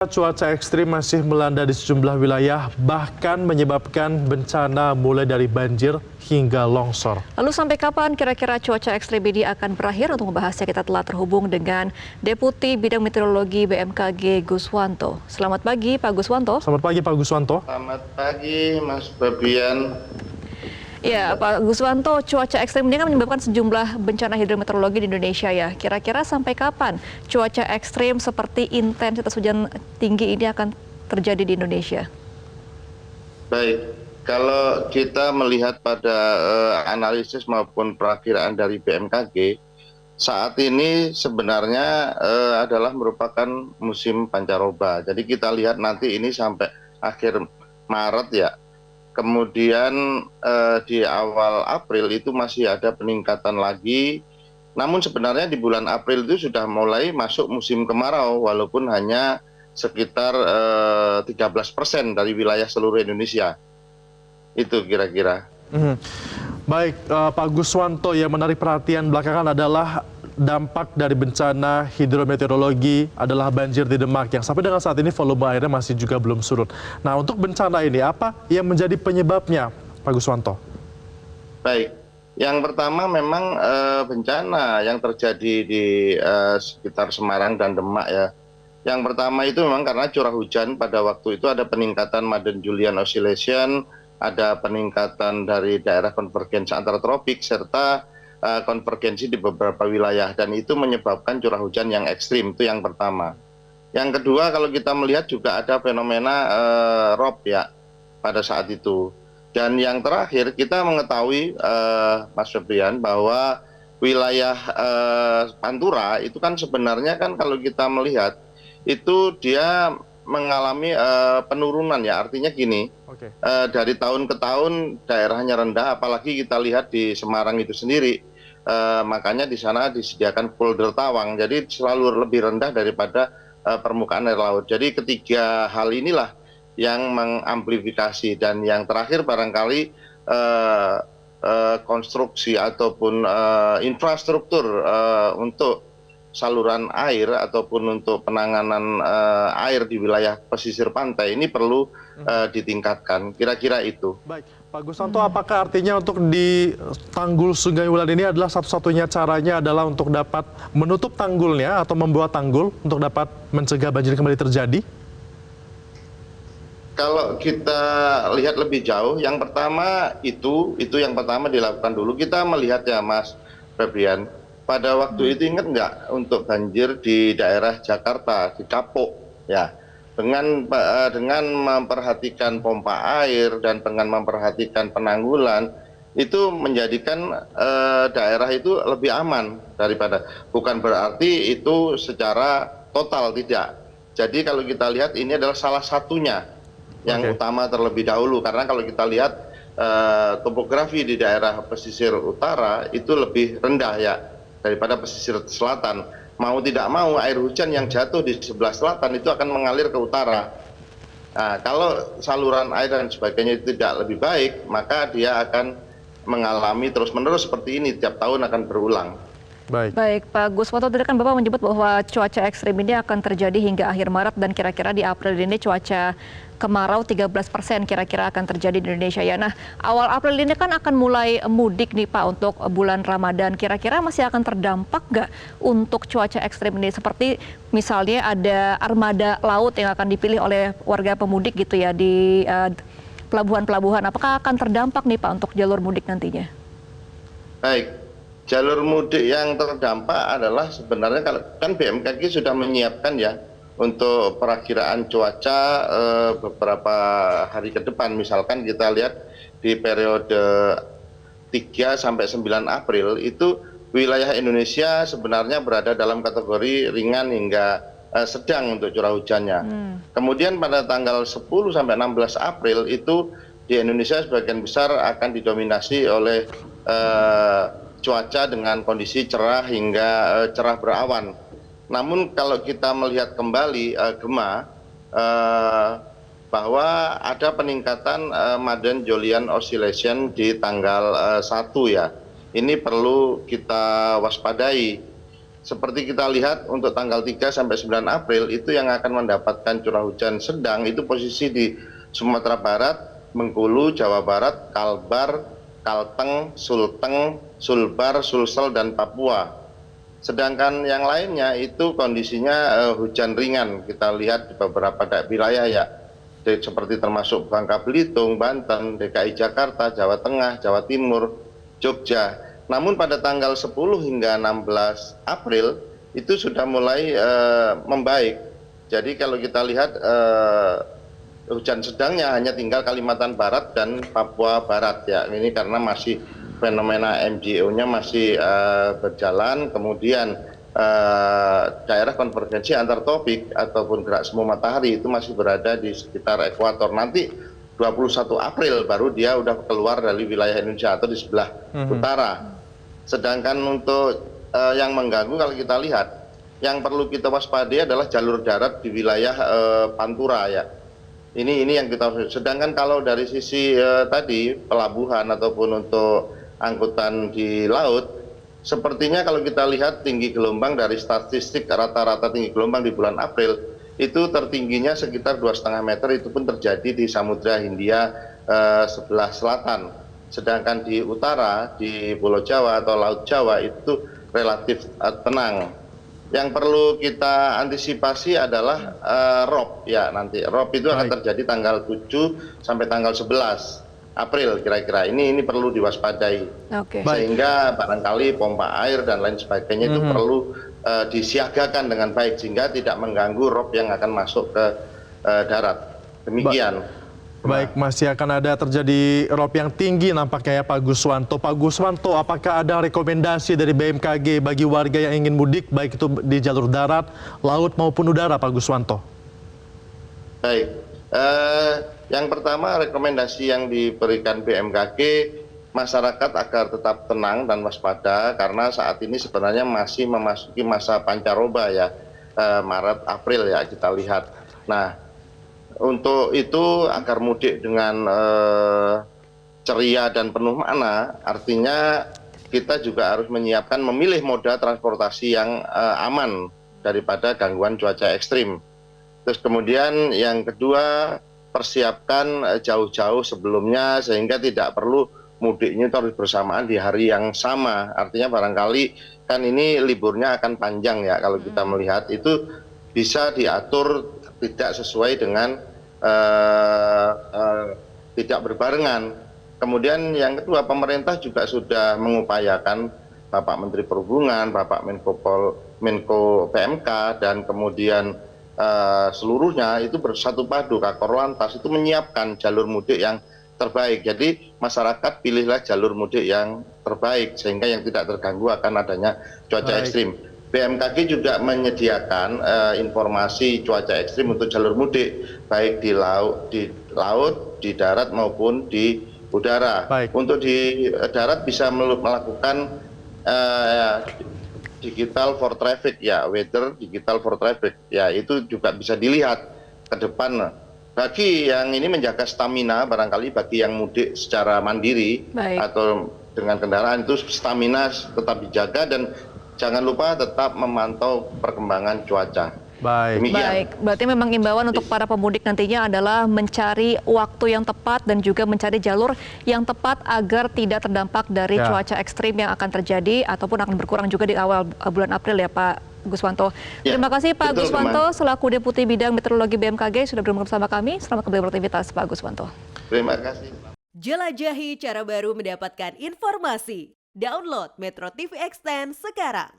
Cuaca ekstrim masih melanda di sejumlah wilayah, bahkan menyebabkan bencana mulai dari banjir hingga longsor. Lalu sampai kapan kira-kira cuaca ekstrim ini akan berakhir? Untuk membahasnya kita telah terhubung dengan Deputi Bidang Meteorologi BMKG Guswanto. Selamat pagi Pak Guswanto. Selamat pagi Pak Guswanto. Selamat pagi Mas Fabian. Ya Pak Guswanto, cuaca ekstrim ini kan menyebabkan sejumlah bencana hidrometeorologi di Indonesia ya. Kira-kira sampai kapan cuaca ekstrim seperti intensitas hujan tinggi ini akan terjadi di Indonesia? Baik, kalau kita melihat pada analisis maupun perakiraan dari BMKG, saat ini sebenarnya adalah merupakan musim pancaroba. Jadi kita lihat nanti ini sampai akhir Maret ya. Kemudian di awal April itu masih ada peningkatan lagi. Namun sebenarnya di bulan April itu sudah mulai masuk musim kemarau, walaupun hanya sekitar 13% dari wilayah seluruh Indonesia. Itu kira-kira. Baik, Pak Guswanto, yang menarik perhatian belakangan adalah dampak dari bencana hidrometeorologi adalah banjir di Demak yang sampai dengan saat ini volume airnya masih juga belum surut. Nah, untuk bencana ini apa yang menjadi penyebabnya, Pak Guswanto? Baik, yang pertama memang bencana yang terjadi di sekitar Semarang dan Demak ya. Yang pertama itu memang karena curah hujan pada waktu itu ada peningkatan Madden-Julian Oscillation, ada peningkatan dari daerah konvergensi antara tropik serta konvergensi di beberapa wilayah, dan itu menyebabkan curah hujan yang ekstrim. Itu yang pertama. Yang kedua, kalau kita melihat juga ada fenomena rob ya pada saat itu. Dan yang terakhir, kita mengetahui Mas Febrian bahwa wilayah Pantura itu kan sebenarnya kan kalau kita melihat itu dia mengalami penurunan ya, artinya gini, dari tahun ke tahun daerahnya rendah, apalagi kita lihat di Semarang itu sendiri, makanya di sana disediakan polder tawang, jadi selalu lebih rendah daripada permukaan air laut. Jadi ketiga hal inilah yang mengamplifikasi, dan yang terakhir barangkali konstruksi ataupun infrastruktur untuk saluran air ataupun untuk penanganan air di wilayah pesisir pantai ini perlu ditingkatkan. Kira-kira itu. Baik, Pak Guswanto, apakah artinya untuk di tanggul Sungai Wulan ini adalah satu-satunya caranya adalah untuk dapat menutup tanggulnya atau membuat tanggul untuk dapat mencegah banjir kembali terjadi? Kalau kita lihat lebih jauh, yang pertama itu yang pertama dilakukan dulu. Kita melihat ya Mas Febrian, pada waktu itu ingat nggak untuk banjir di daerah Jakarta, di Kapuk ya, dengan memperhatikan pompa air dan dengan memperhatikan penanggulan, itu menjadikan daerah itu lebih aman daripada, bukan berarti itu secara total, tidak. Jadi kalau kita lihat ini adalah salah satunya yang utama terlebih dahulu, karena kalau kita lihat topografi di daerah pesisir utara itu lebih rendah ya daripada pesisir selatan. Mau tidak mau air hujan yang jatuh di sebelah selatan itu akan mengalir ke utara. Nah, kalau saluran air dan sebagainya itu tidak lebih baik, maka dia akan mengalami terus-menerus seperti ini, tiap tahun akan berulang. Baik, Pak Guswanto, tadi kan Bapak menyebut bahwa cuaca ekstrim ini akan terjadi hingga akhir Maret, dan kira-kira di April ini cuaca kemarau 13% kira-kira akan terjadi di Indonesia ya. Nah, awal April ini kan akan mulai mudik nih Pak untuk bulan Ramadan. Kira-kira masih akan terdampak nggak untuk cuaca ekstrim ini? Seperti misalnya ada armada laut yang akan dipilih oleh warga pemudik gitu ya di pelabuhan-pelabuhan. Apakah akan terdampak nih Pak untuk jalur mudik nantinya? Baik. Jalur mudik yang terdampak adalah sebenarnya, kalau kan BMKG sudah menyiapkan ya untuk perakiraan cuaca beberapa hari ke depan. Misalkan kita lihat di periode 3 sampai 9 April itu wilayah Indonesia sebenarnya berada dalam kategori ringan hingga sedang untuk curah hujannya. Kemudian pada tanggal 10 sampai 16 April itu di Indonesia sebagian besar akan didominasi oleh cuaca dengan kondisi cerah hingga cerah berawan. Namun kalau kita melihat kembali Gema, bahwa ada peningkatan Madden-Julian Oscillation di tanggal 1 ya. Ini perlu kita waspadai. seperti kita lihat untuk tanggal 3 sampai 9 April itu yang akan mendapatkan curah hujan sedang itu posisi di Sumatera Barat, Bengkulu, Jawa Barat, Kalbar, Kalteng, Sulteng, Sulbar, Sulsel, dan Papua. Sedangkan yang lainnya itu kondisinya hujan ringan. Kita lihat di beberapa wilayah ya, seperti termasuk Bangka Belitung, Banten, DKI Jakarta, Jawa Tengah, Jawa Timur, Jogja. Namun pada tanggal 10 hingga 16 April itu sudah mulai membaik. Jadi kalau kita lihat hujan sedangnya hanya tinggal Kalimantan Barat dan Papua Barat ya. Ini karena masih fenomena MJO-nya masih berjalan, kemudian daerah konvergensi antar tropik ataupun gerak semu matahari itu masih berada di sekitar ekuator. Nanti 21 April baru dia udah keluar dari wilayah Indonesia atau di sebelah utara. Sedangkan untuk yang mengganggu kalau kita lihat, yang perlu kita waspadai adalah jalur darat di wilayah Pantura ya. Ini yang kita. Sedangkan kalau dari sisi tadi pelabuhan ataupun untuk angkutan di laut, sepertinya kalau kita lihat tinggi gelombang dari statistik rata-rata tinggi gelombang di bulan April itu tertingginya sekitar 2,5 meter, itu pun terjadi di Samudra Hindia sebelah selatan. Sedangkan di utara, di Pulau Jawa atau Laut Jawa itu relatif tenang. Yang perlu kita antisipasi adalah rob ya, nanti rob itu akan terjadi tanggal 7 sampai tanggal 11 April kira-kira. Ini perlu diwaspadai. Sehingga barangkali pompa air dan lain sebagainya itu perlu disiagakan dengan baik sehingga tidak mengganggu rob yang akan masuk ke darat. Demikian. Baik, masih akan ada terjadi rob yang tinggi nampaknya ya Pak Guswanto. Pak Guswanto, apakah ada rekomendasi dari BMKG bagi warga yang ingin mudik, baik itu di jalur darat, laut maupun udara, Pak Guswanto? Baik, yang pertama rekomendasi yang diberikan BMKG, masyarakat agar tetap tenang dan waspada karena saat ini sebenarnya masih memasuki masa pancaroba ya, Maret, April ya kita lihat. Nah, untuk itu agar mudik dengan ceria dan penuh makna, artinya kita juga harus menyiapkan memilih moda transportasi yang aman daripada gangguan cuaca ekstrim. Terus kemudian yang kedua, persiapkan jauh-jauh sebelumnya sehingga tidak perlu mudiknya itu harus bersamaan di hari yang sama. Artinya barangkali kan ini liburnya akan panjang ya, kalau kita melihat itu bisa diatur tidak sesuai dengan tidak berbarengan. Kemudian yang kedua, pemerintah juga sudah mengupayakan Bapak Menteri Perhubungan, Bapak Menko PMK dan kemudian seluruhnya itu bersatu padu, Kakor Lantas itu menyiapkan jalur mudik yang terbaik. Jadi masyarakat pilihlah jalur mudik yang terbaik sehingga yang tidak terganggu akan adanya cuaca ekstrim. BMKG juga menyediakan informasi cuaca ekstrim untuk jalur mudik baik di laut, di darat maupun di udara. Untuk di darat bisa melakukan digital for traffic ya, weather digital for traffic ya, itu juga bisa dilihat ke depan. Bagi yang ini menjaga stamina, barangkali bagi yang mudik secara mandiri atau dengan kendaraan itu stamina tetap dijaga dan jangan lupa tetap memantau perkembangan cuaca. Baik, berarti memang imbauan untuk para pemudik nantinya adalah mencari waktu yang tepat dan juga mencari jalur yang tepat agar tidak terdampak dari cuaca ekstrim yang akan terjadi ataupun akan berkurang juga di awal bulan April ya Pak Guswanto. Terima kasih Pak Guswanto selaku Deputi Bidang Meteorologi BMKG sudah bergabung bersama kami. Selamat kembali beraktivitas Pak Guswanto. Terima kasih. Jelajahi cara baru mendapatkan informasi. Download Metro TV Extend sekarang.